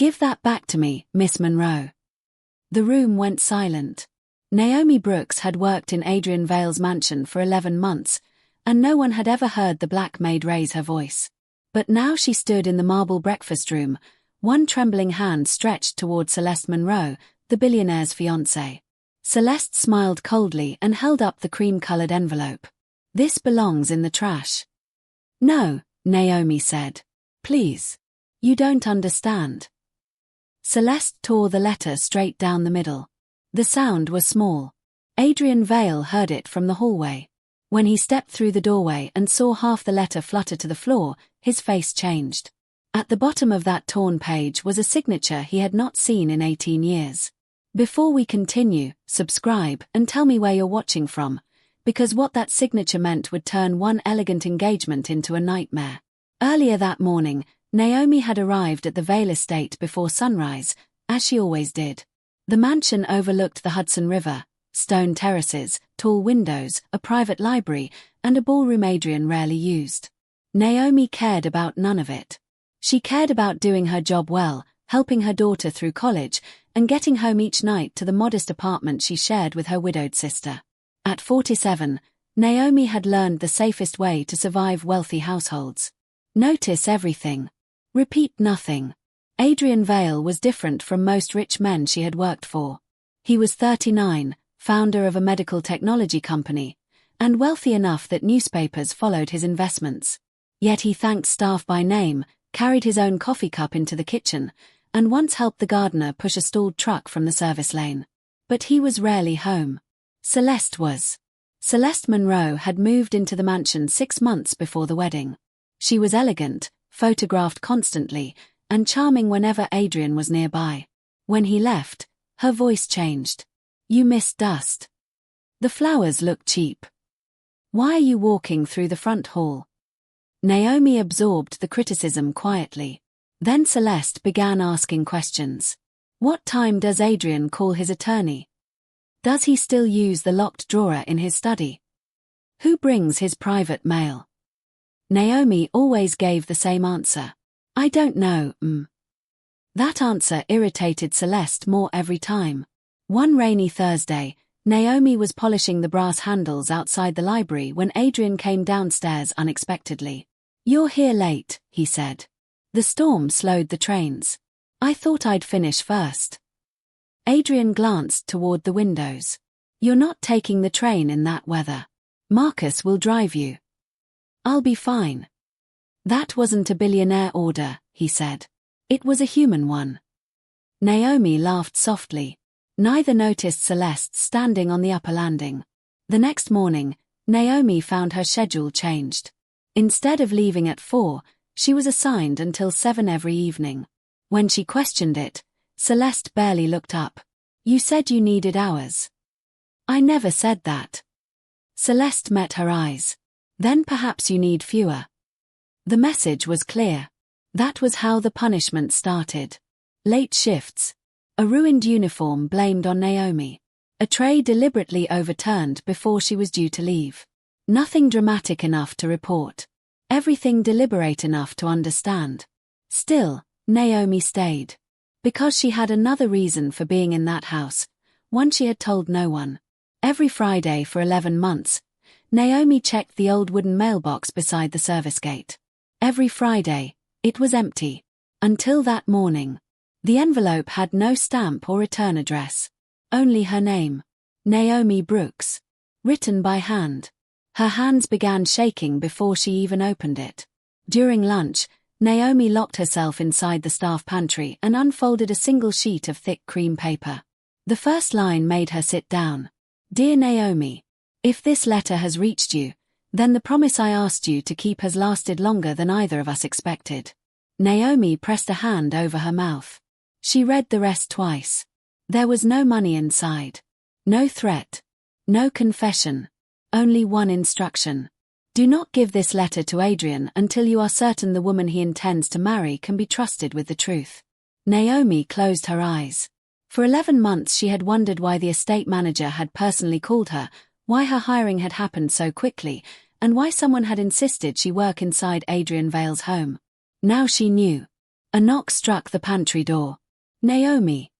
"Give that back to me, Miss Monroe." The room went silent. Naomi Brooks had worked in Adrian Vale's mansion for 11 months, and no one had ever heard the black maid raise her voice. But now she stood in the marble breakfast room, one trembling hand stretched toward Celeste Monroe, the billionaire's fiancée. Celeste smiled coldly and held up the cream-colored envelope. "This belongs in the trash." "No," Naomi said. "Please. You don't understand." Celeste tore the letter straight down the middle. The sound was small. Adrian Vale heard it from the hallway. When he stepped through the doorway and saw half the letter flutter to the floor, his face changed. At the bottom of that torn page was a signature he had not seen in 18 years. "Before we continue, subscribe and tell me where you're watching from, because what that signature meant would turn one elegant engagement into a nightmare." Earlier that morning, Naomi had arrived at the Vale estate before sunrise, as she always did. The mansion overlooked the Hudson River, stone terraces, tall windows, a private library, and a ballroom Adrian rarely used. Naomi cared about none of it. She cared about doing her job well, helping her daughter through college, and getting home each night to the modest apartment she shared with her widowed sister. At 47, Naomi had learned the safest way to survive wealthy households. Notice everything. Repeat nothing. Adrian Vale was different from most rich men she had worked for. He was 39, founder of a medical technology company, and wealthy enough that newspapers followed his investments. Yet he thanked staff by name, carried his own coffee cup into the kitchen, and once helped the gardener push a stalled truck from the service lane. But he was rarely home. Celeste was. Celeste Monroe had moved into the mansion 6 months before the wedding. She was elegant, photographed constantly, and charming whenever Adrian was nearby. When he left, her voice changed. "You missed dust. The flowers look cheap. Why are you walking through the front hall?" Naomi absorbed the criticism quietly. Then Celeste began asking questions. "What time does Adrian call his attorney? Does he still use the locked drawer in his study? Who brings his private mail?" Naomi always gave the same answer. "I don't know, That answer irritated Celeste more every time. One rainy Thursday, Naomi was polishing the brass handles outside the library when Adrian came downstairs unexpectedly. "You're here late," he said. "The storm slowed the trains. I thought I'd finish first." Adrian glanced toward the windows. "You're not taking the train in that weather. Marcus will drive you." "I'll be fine." "That wasn't a billionaire order," he said. "It was a human one." Naomi laughed softly. Neither noticed Celeste standing on the upper landing. The next morning, Naomi found her schedule changed. Instead of leaving at 4, she was assigned until 7 every evening. When she questioned it, Celeste barely looked up. "You said you needed hours." "I never said that." Celeste met her eyes. "Then perhaps you need fewer." The message was clear. That was how the punishment started. Late shifts. A ruined uniform blamed on Naomi. A tray deliberately overturned before she was due to leave. Nothing dramatic enough to report. Everything deliberate enough to understand. Still, Naomi stayed. Because she had another reason for being in that house, one she had told no one. Every Friday for 11 months, Naomi checked the old wooden mailbox beside the service gate. Every Friday, it was empty. Until that morning. The envelope had no stamp or return address. Only her name. Naomi Brooks. Written by hand. Her hands began shaking before she even opened it. During lunch, Naomi locked herself inside the staff pantry and unfolded a single sheet of thick cream paper. The first line made her sit down. "Dear Naomi, if this letter has reached you, then the promise I asked you to keep has lasted longer than either of us expected." Naomi pressed a hand over her mouth. She read the rest twice. There was no money inside. No threat. No confession. Only one instruction. "Do not give this letter to Adrian until you are certain the woman he intends to marry can be trusted with the truth." Naomi closed her eyes. For 11 months she had wondered why the estate manager had personally called her, why her hiring had happened so quickly, and why someone had insisted she work inside Adrian Vale's home. Now she knew. A knock struck the pantry door. Naomi.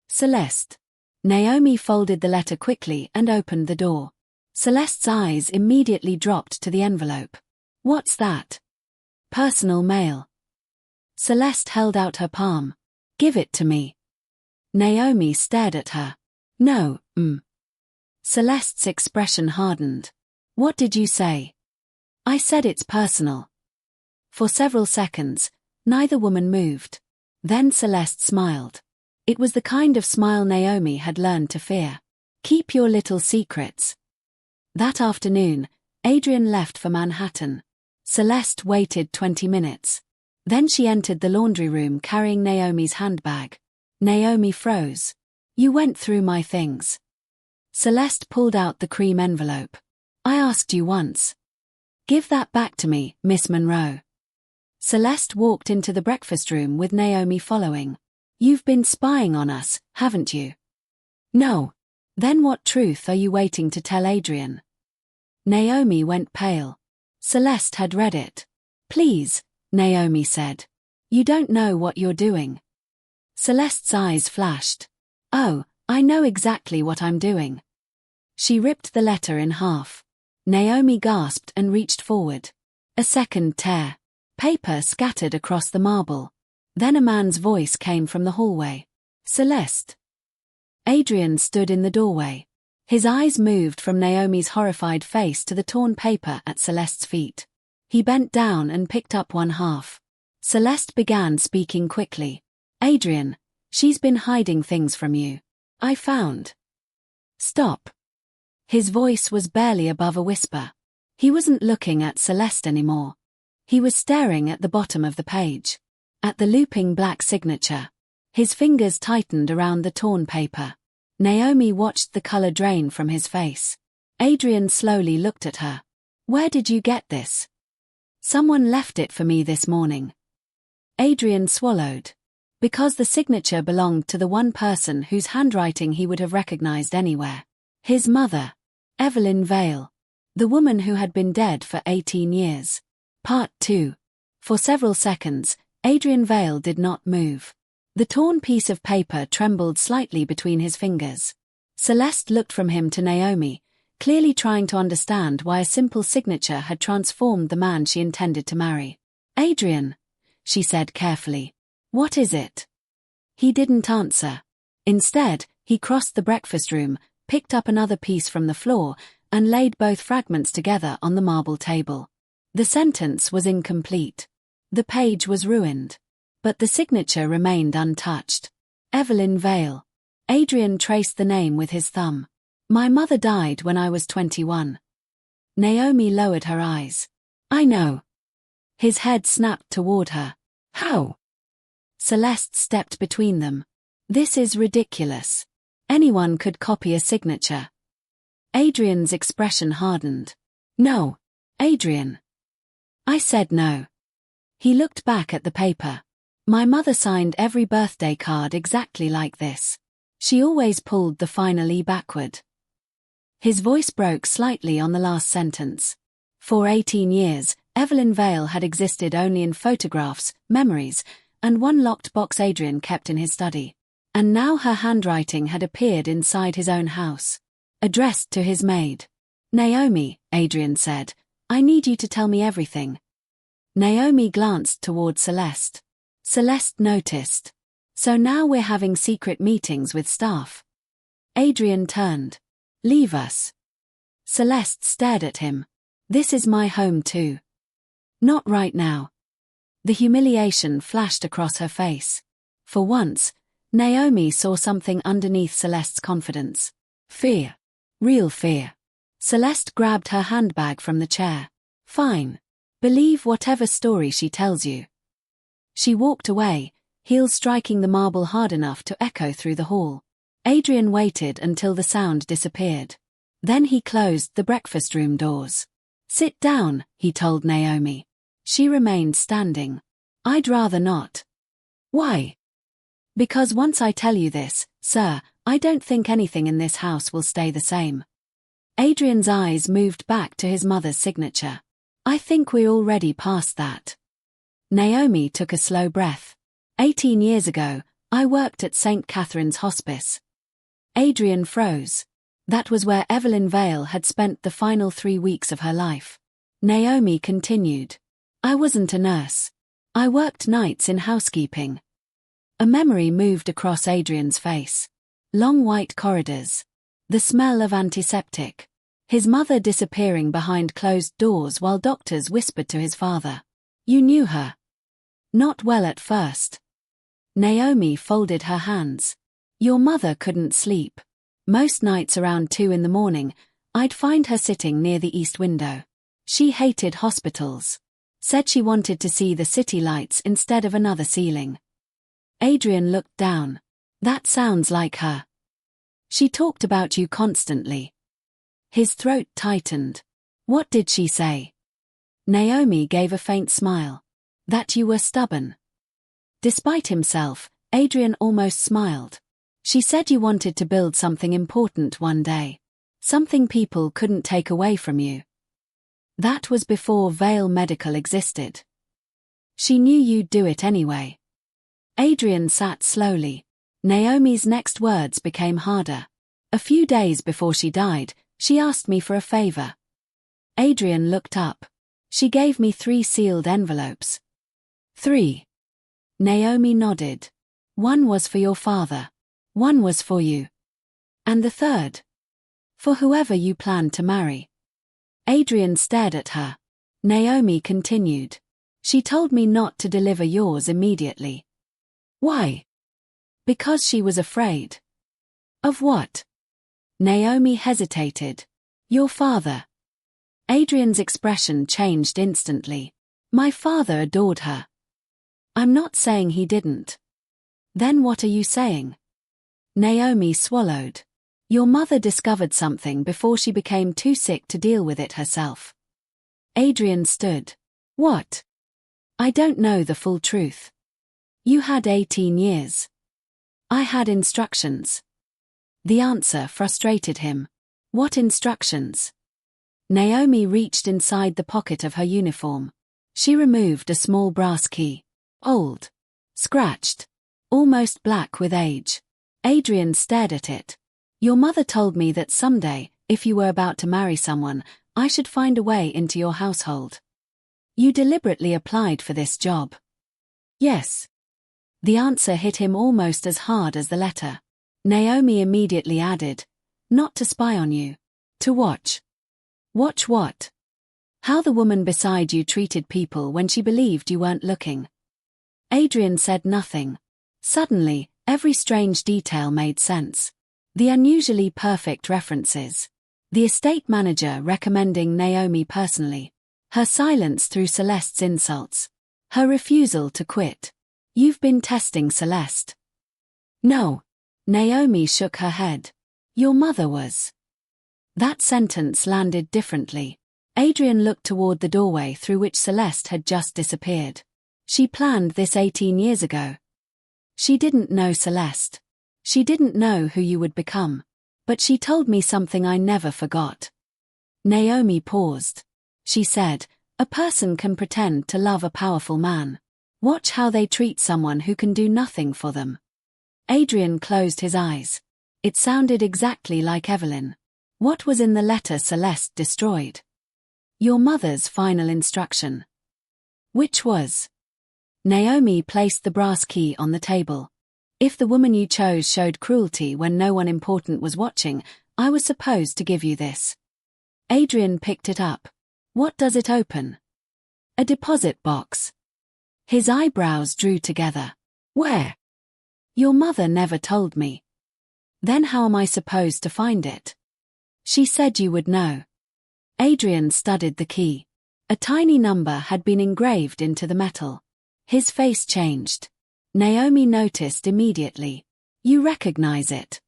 Celeste. Naomi folded the letter quickly and opened the door. Celeste's eyes immediately dropped to the envelope. What's that? Personal mail. Celeste held out her palm. Give it to me. Naomi stared at her. No, Celeste's expression hardened. What did you say? I said it's personal. For several seconds, neither woman moved. Then Celeste smiled. It was the kind of smile Naomi had learned to fear. Keep your little secrets. That afternoon, Adrian left for Manhattan. Celeste waited 20 minutes. Then she entered the laundry room carrying Naomi's handbag. Naomi froze. You went through my things. Celeste pulled out the cream envelope. I asked you once. Give that back to me, Miss Monroe. Celeste walked into the breakfast room with Naomi following. You've been spying on us, haven't you? No. Then what truth are you waiting to tell Adrian? Naomi went pale. Celeste had read it. Please, Naomi said. You don't know what you're doing. Celeste's eyes flashed. Oh, I know exactly what I'm doing. She ripped the letter in half. Naomi gasped and reached forward. A second tear. Paper scattered across the marble. Then a man's voice came from the hallway. Celeste. Adrian stood in the doorway. His eyes moved from Naomi's horrified face to the torn paper at Celeste's feet. He bent down and picked up one half. Celeste began speaking quickly. Adrian, she's been hiding things from you. I found. Stop. His voice was barely above a whisper. He wasn't looking at Celeste anymore. He was staring at the bottom of the page. At the looping black signature. His fingers tightened around the torn paper. Naomi watched the color drain from his face. Adrian slowly looked at her. Where did you get this? Someone left it for me this morning. Adrian swallowed. Because the signature belonged to the one person whose handwriting he would have recognized anywhere. His mother. Evelyn Vale. The woman who had been dead for 18 years. Part 2. For several seconds, Adrian Vale did not move. The torn piece of paper trembled slightly between his fingers. Celeste looked from him to Naomi, clearly trying to understand why a simple signature had transformed the man she intended to marry. Adrian, she said carefully. What is it? He didn't answer. Instead, he crossed the breakfast room, picked up another piece from the floor, and laid both fragments together on the marble table. The sentence was incomplete. The page was ruined. But the signature remained untouched. Evelyn Vale. Adrian traced the name with his thumb. My mother died when I was 21. Naomi lowered her eyes. I know. His head snapped toward her. How? Celeste stepped between them. This is ridiculous. Anyone could copy a signature. Adrian's expression hardened. No, Adrian. I said no. He looked back at the paper. My mother signed every birthday card exactly like this. She always pulled the final E backward. His voice broke slightly on the last sentence. For 18 years, Evelyn Vale had existed only in photographs, memories, and one locked box Adrian kept in his study. And now her handwriting had appeared inside his own house. Addressed to his maid. Naomi, Adrian said, I need you to tell me everything. Naomi glanced toward Celeste. Celeste noticed. So now we're having secret meetings with staff. Adrian turned. Leave us. Celeste stared at him. This is my home too. Not right now. The humiliation flashed across her face. For once, Naomi saw something underneath Celeste's confidence. Fear. Real fear. Celeste grabbed her handbag from the chair. Fine. Believe whatever story she tells you. She walked away, heels striking the marble hard enough to echo through the hall. Adrian waited until the sound disappeared. Then he closed the breakfast room doors. Sit down, he told Naomi. She remained standing. I'd rather not. Why? Because once I tell you this, sir, I don't think anything in this house will stay the same. Adrian's eyes moved back to his mother's signature. I think we're already past that. Naomi took a slow breath. 18 years ago, I worked at St. Catherine's Hospice. Adrian froze. That was where Adrian Vale had spent the final 3 weeks of her life. Naomi continued. I wasn't a nurse. I worked nights in housekeeping. A memory moved across Adrian's face. Long white corridors. The smell of antiseptic. His mother disappearing behind closed doors while doctors whispered to his father. You knew her. Not well at first. Naomi folded her hands. Your mother couldn't sleep. Most nights around 2 in the morning, I'd find her sitting near the east window. She hated hospitals. Said she wanted to see the city lights instead of another ceiling. Adrian looked down. That sounds like her. She talked about you constantly. His throat tightened. What did she say? Naomi gave a faint smile. That you were stubborn. Despite himself, Adrian almost smiled. She said you wanted to build something important one day. Something people couldn't take away from you. That was before Vale Medical existed. She knew you'd do it anyway. Adrian sat slowly. Naomi's next words became harder. A few days before she died, she asked me for a favor. Adrian looked up. She gave me 3 sealed envelopes. 3. Naomi nodded. 1 was for your father. 1 was for you. And the 3rd? For whoever you planned to marry. Adrian stared at her. Naomi continued. She told me not to deliver yours immediately. Why? Because she was afraid. Of what? Naomi hesitated. Your father. Adrian's expression changed instantly. My father adored her. I'm not saying he didn't. Then what are you saying? Naomi swallowed. Your mother discovered something before she became too sick to deal with it herself. Adrian stood. What? I don't know the full truth. You had 18 years. I had instructions. The answer frustrated him. What instructions? Naomi reached inside the pocket of her uniform. She removed a small brass key. Old. Scratched. Almost black with age. Adrian stared at it. Your mother told me that someday, if you were about to marry someone, I should find a way into your household. You deliberately applied for this job. Yes. The answer hit him almost as hard as the letter. Naomi immediately added, not to spy on you. To watch. Watch what? How the woman beside you treated people when she believed you weren't looking. Adrian said nothing. Suddenly, every strange detail made sense. The unusually perfect references. The estate manager recommending Naomi personally. Her silence through Celeste's insults. Her refusal to quit. You've been testing Celeste. No. Naomi shook her head. Your mother was. That sentence landed differently. Adrian looked toward the doorway through which Celeste had just disappeared. She planned this 18 years ago. She didn't know Celeste. She didn't know who you would become. But she told me something I never forgot. Naomi paused. She said, a person can pretend to love a powerful man. Watch how they treat someone who can do nothing for them. Adrian closed his eyes. It sounded exactly like Evelyn. What was in the letter Celeste destroyed? Your mother's final instruction. Which was? Naomi placed the brass key on the table. If the woman you chose showed cruelty when no one important was watching, I was supposed to give you this. Adrian picked it up. What does it open? A deposit box. His eyebrows drew together. Where? Your mother never told me. Then how am I supposed to find it? She said you would know. Adrian studied the key. A tiny number had been engraved into the metal. His face changed. Naomi noticed immediately. You recognize it.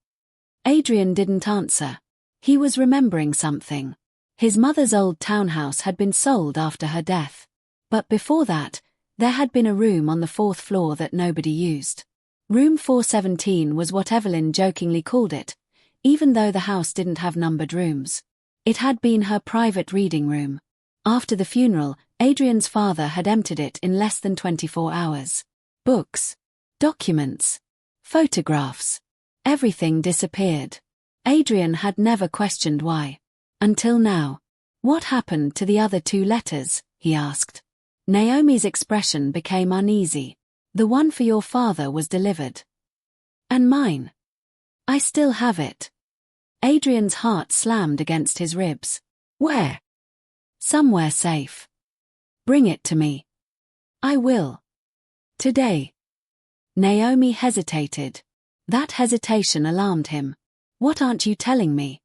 Adrian didn't answer. He was remembering something. His mother's old townhouse had been sold after her death. But before that, there had been a room on the 4th floor that nobody used. Room 417 was what Evelyn jokingly called it, even though the house didn't have numbered rooms. It had been her private reading room. After the funeral, Adrian's father had emptied it in less than 24 hours. Books. Documents. Photographs. Everything disappeared. Adrian had never questioned why. Until now. What happened to the other 2 letters, he asked. Naomi's expression became uneasy. The one for your father was delivered. And mine. I still have it. Adrian's heart slammed against his ribs. Where? Somewhere safe. Bring it to me. I will. Today. Naomi hesitated. That hesitation alarmed him. What aren't you telling me?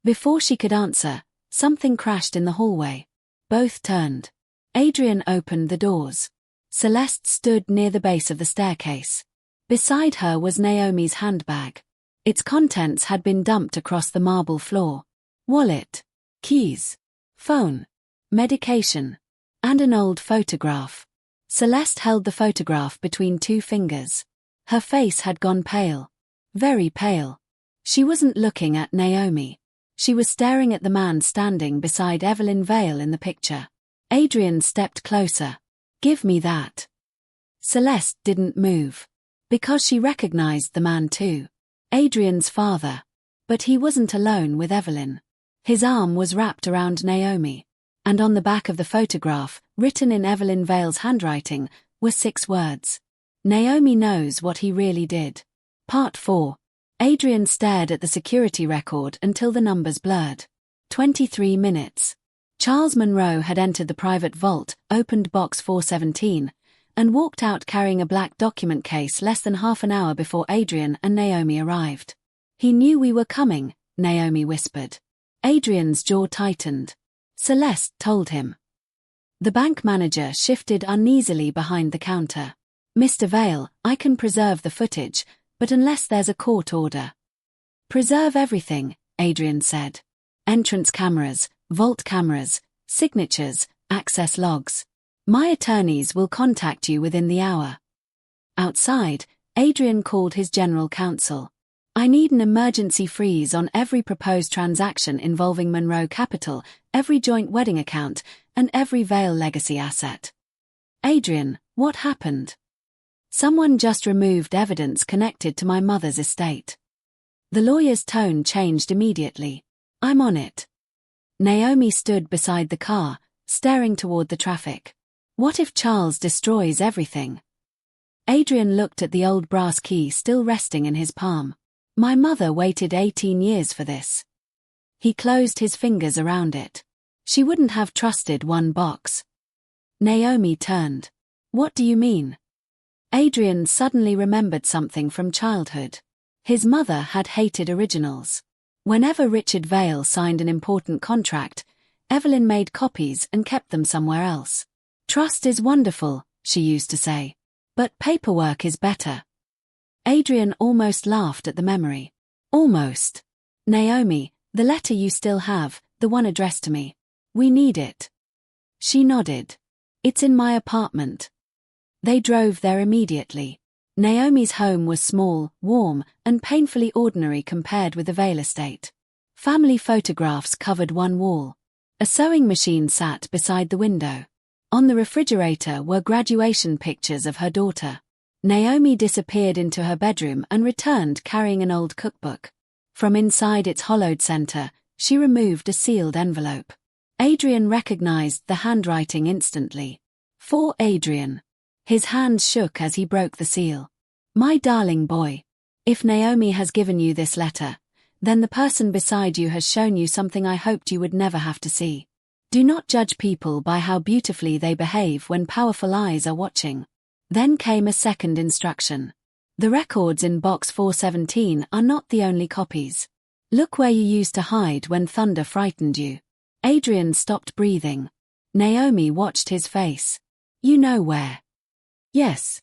Before she could answer, something crashed in the hallway. Both turned. Adrian opened the doors. Celeste stood near the base of the staircase. Beside her was Naomi's handbag. Its contents had been dumped across the marble floor. Wallet, keys, phone, medication, and an old photograph. Celeste held the photograph between 2 fingers. Her face had gone pale. Very pale. She wasn't looking at Naomi. She was staring at the man standing beside Adrian Vale in the picture. Adrian stepped closer. Give me that. Celeste didn't move. Because she recognized the man too. Adrian's father. But he wasn't alone with Evelyn. His arm was wrapped around Naomi. And on the back of the photograph, written in Adrian Vale's handwriting, were 6 words. Naomi knows what he really did. Part 4. Adrian stared at the security record until the numbers blurred. 23 minutes. Charles Monroe had entered the private vault, opened box 417, and walked out carrying a black document case less than half an hour before Adrian and Naomi arrived. He knew we were coming, Naomi whispered. Adrian's jaw tightened. Celeste told him. The bank manager shifted uneasily behind the counter. Mr. Vale, I can preserve the footage, but unless there's a court order. Preserve everything, Adrian said. Entrance cameras, vault cameras, signatures, access logs. My attorneys will contact you within the hour. Outside, Adrian called his general counsel. I need an emergency freeze on every proposed transaction involving Monroe Capital, every joint wedding account, and every Vale legacy asset. Adrian, what happened? Someone just removed evidence connected to my mother's estate. The lawyer's tone changed immediately. I'm on it. Naomi stood beside the car, staring toward the traffic. What if Charles destroys everything? Adrian looked at the old brass key still resting in his palm. My mother waited 18 years for this. He closed his fingers around it. She wouldn't have trusted one box. Naomi turned. What do you mean? Adrian suddenly remembered something from childhood. His mother had hated originals. Whenever Richard Vale signed an important contract, Evelyn made copies and kept them somewhere else. Trust is wonderful, she used to say. But paperwork is better. Adrian almost laughed at the memory. Almost. Naomi, the letter you still have, the one addressed to me. We need it. She nodded. It's in my apartment. They drove there immediately. Naomi's home was small, warm, and painfully ordinary compared with the Vale estate. Family photographs covered one wall. A sewing machine sat beside the window. On the refrigerator were graduation pictures of her daughter. Naomi disappeared into her bedroom and returned carrying an old cookbook. From inside its hollowed center, she removed a sealed envelope. Adrian recognized the handwriting instantly. For Adrian. His hands shook as he broke the seal. My darling boy. If Naomi has given you this letter, then the person beside you has shown you something I hoped you would never have to see. Do not judge people by how beautifully they behave when powerful eyes are watching. Then came a second instruction. The records in box 417 are not the only copies. Look where you used to hide when thunder frightened you. Adrian stopped breathing. Naomi watched his face. You know where. Yes.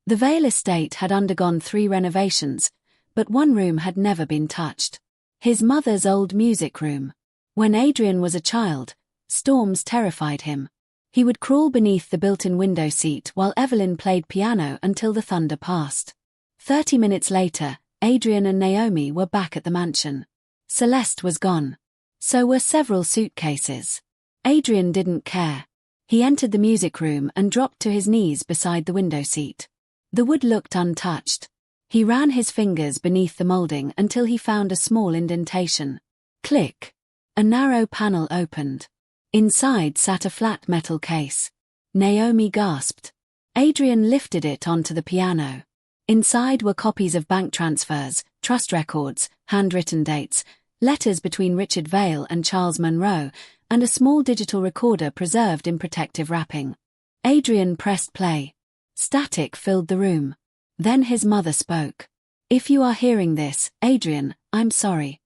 The Vale estate had undergone 3 renovations, but one room had never been touched. His mother's old music room. When Adrian was a child, storms terrified him. He would crawl beneath the built-in window seat while Evelyn played piano until the thunder passed. 30 minutes later, Adrian and Naomi were back at the mansion. Celeste was gone. So were several suitcases. Adrian didn't care. He entered the music room and dropped to his knees beside the window seat. The wood looked untouched. He ran his fingers beneath the molding until he found a small indentation. Click! A narrow panel opened. Inside sat a flat metal case. Naomi gasped. Adrian lifted it onto the piano. Inside were copies of bank transfers, trust records, handwritten dates, letters between Richard Vale and Charles Monroe, and a small digital recorder preserved in protective wrapping. Adrian pressed play. Static filled the room. Then his mother spoke. "If you are hearing this, Adrian, I'm sorry."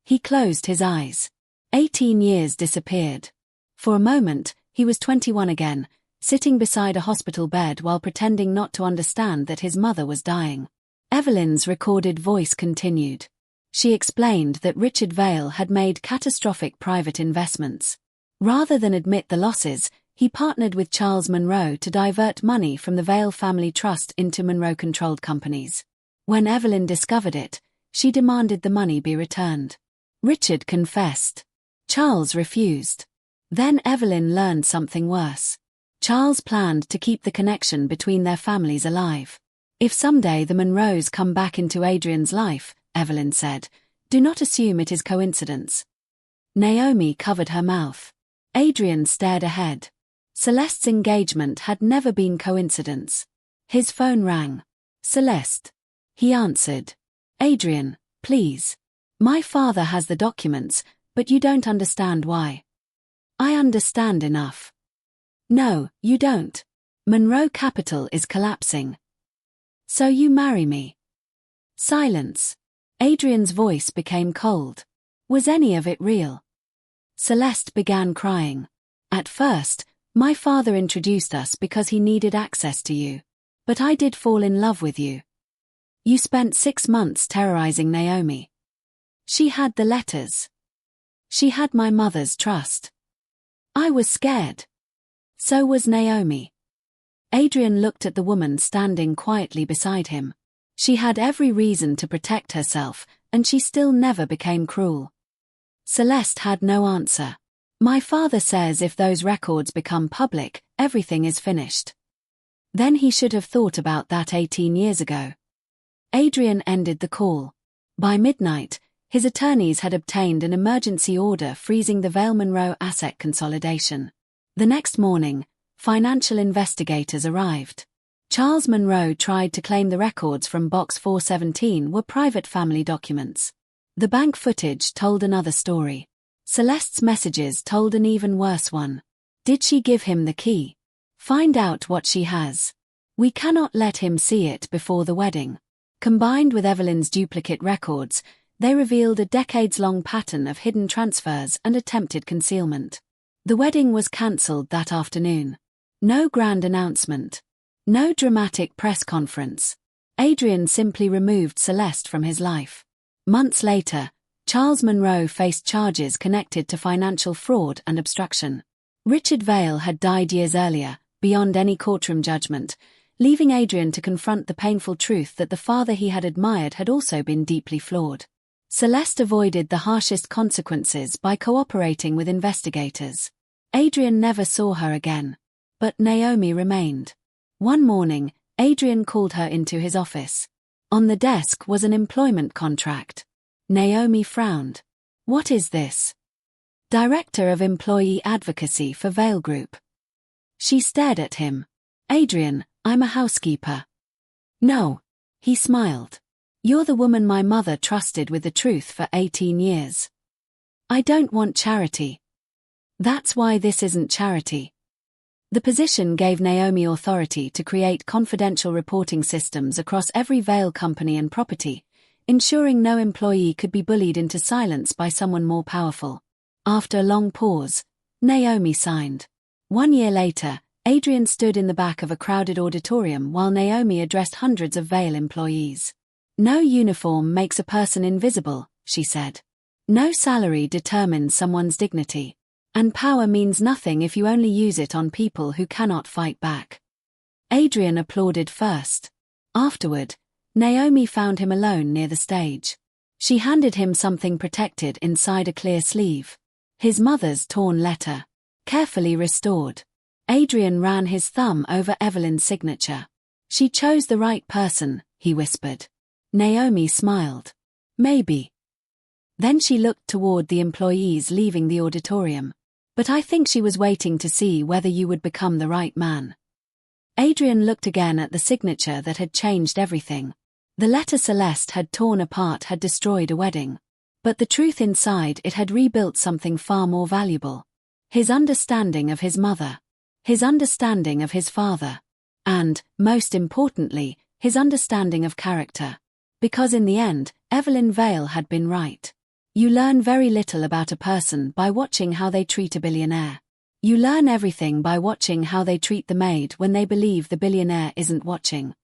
He closed his eyes. 18 years disappeared. For a moment, he was 21 again, sitting beside a hospital bed while pretending not to understand that his mother was dying. Evelyn's recorded voice continued. She explained that Richard Vale had made catastrophic private investments. Rather than admit the losses, he partnered with Charles Monroe to divert money from the Vale family trust into Monroe-controlled companies. When Evelyn discovered it, she demanded the money be returned. Richard confessed. Charles refused. Then Evelyn learned something worse. Charles planned to keep the connection between their families alive. "If someday the Monroes come back into Adrian's life," Evelyn said, "do not assume it is coincidence." Naomi covered her mouth. Adrian stared ahead. Celeste's engagement had never been coincidence. His phone rang. "Celeste." He answered. "Adrian, please. My father has the documents, but you don't understand why." "I understand enough." "No, you don't. Monroe Capital is collapsing. So you marry me." Silence. Adrian's voice became cold. Was any of it real? Celeste began crying. "At first, my father introduced us because he needed access to you. But I did fall in love with you. You spent 6 months terrorizing Naomi. She had the letters. She had my mother's trust. I was scared. So was Naomi." Adrian looked at the woman standing quietly beside him. She had every reason to protect herself, and she still never became cruel. Celeste had no answer. "My father says if those records become public, everything is finished." Then he should have thought about that 18 years ago. Adrian ended the call. By midnight, his attorneys had obtained an emergency order freezing the Vale Monroe asset consolidation. The next morning, financial investigators arrived. Charles Monroe tried to claim the records from Box 417 were private family documents. The bank footage told another story. Celeste's messages told an even worse one. Did she give him the key? Find out what she has. We cannot let him see it before the wedding. Combined with Evelyn's duplicate records, they revealed a decades-long pattern of hidden transfers and attempted concealment. The wedding was cancelled that afternoon. No grand announcement. No dramatic press conference. Adrian simply removed Celeste from his life. Months later, Charles Monroe faced charges connected to financial fraud and obstruction. Richard Vale had died years earlier, beyond any courtroom judgment, leaving Adrian to confront the painful truth that the father he had admired had also been deeply flawed. Celeste avoided the harshest consequences by cooperating with investigators. Adrian never saw her again. But Naomi remained. One morning, Adrian called her into his office. On the desk was an employment contract. Naomi frowned. "What is this?" "Director of Employee Advocacy for Vale Group." She stared at him. "Adrian, I'm a housekeeper." "No." He smiled. "You're the woman my mother trusted with the truth for 18 years. I don't want charity." "That's why this isn't charity." The position gave Naomi authority to create confidential reporting systems across every Vale company and property, ensuring no employee could be bullied into silence by someone more powerful. After a long pause, Naomi signed. 1 year later, Adrian stood in the back of a crowded auditorium while Naomi addressed hundreds of Vale employees. "No uniform makes a person invisible," she said. "No salary determines someone's dignity. And power means nothing if you only use it on people who cannot fight back." Adrian applauded first. Afterward, Naomi found him alone near the stage. She handed him something protected inside a clear sleeve. His mother's torn letter. Carefully restored. Adrian ran his thumb over Evelyn's signature. She chose the right person, he whispered. Naomi smiled. Maybe. Then she looked toward the employees leaving the auditorium. But I think she was waiting to see whether you would become the right man. Adrian looked again at the signature that had changed everything. The letter Celeste had torn apart had destroyed a wedding. But the truth inside it had rebuilt something far more valuable. His understanding of his mother. His understanding of his father. And, most importantly, his understanding of character. Because in the end, Evelyn Vale had been right. You learn very little about a person by watching how they treat a billionaire. You learn everything by watching how they treat the maid when they believe the billionaire isn't watching.